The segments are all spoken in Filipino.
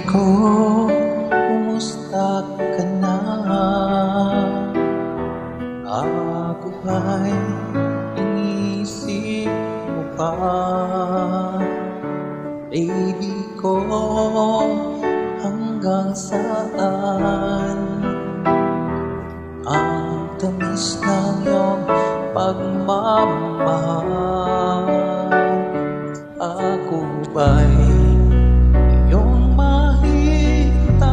ko, kumusta ka na? Ako ba'y inisip mo pa? Baby ko, hanggang saan ang tamis ng iyong pagmamahal? Ako ba'y iyong mahintay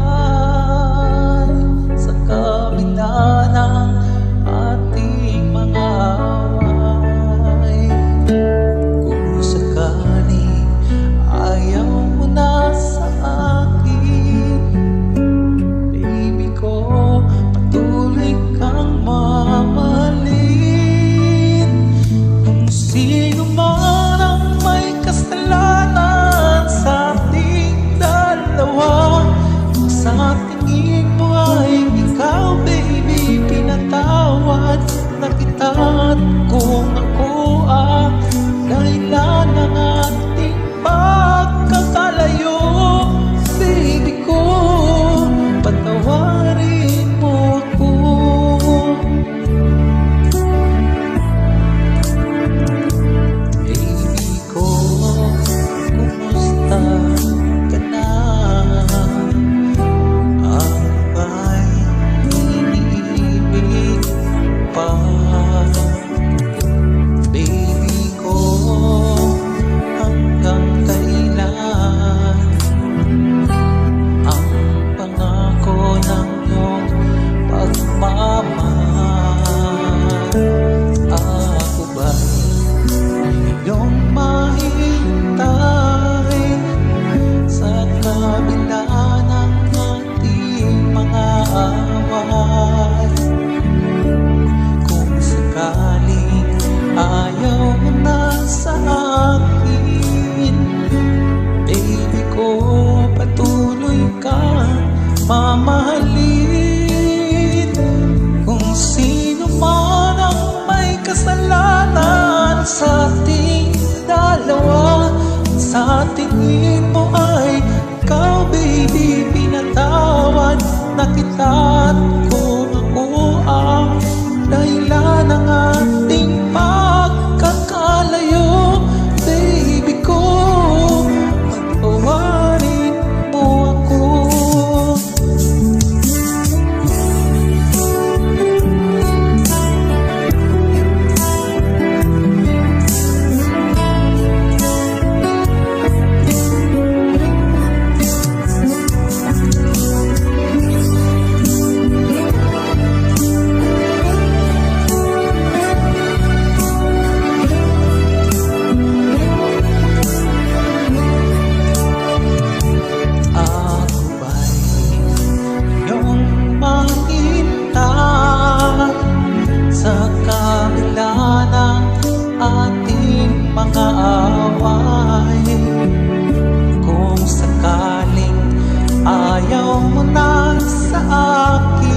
sa kabila ng ating mga away? Kung sakaling ayaw mo na sa akin, baby ko, patuloy kang mamahalin. Kung sino man ang may kasalanan sa ating dalawa, sa tingin mo ay ikaw, baby, pinatawad na kita. At kung ako ang dahilan ng ating pagkakalayo, baby ko, patawarin mo ako. Baby ko, kumusta ka na? Ako ba'y iniibig pa? Baby ko, hanggang kailan ang pangako ng iyong pagmamahal? Ako ba'y iyong mahintay sa kabila ng ating mga away? Kung sakaling ayaw mo na sa akin, baby ko, patuloy kang mamahalin. Kung sino man ang may kasalanan sa ating dalawa, sa tingin mo ay ikaw, baby, pinatawad na kita. At kung ako ang dahilan ng ating pagkakalayo, baby ko, patawarin mo ako. Ako ba'y iyong mahintay sa kabila ng ating mga away? Kung sakaling ayaw mo na sa akin,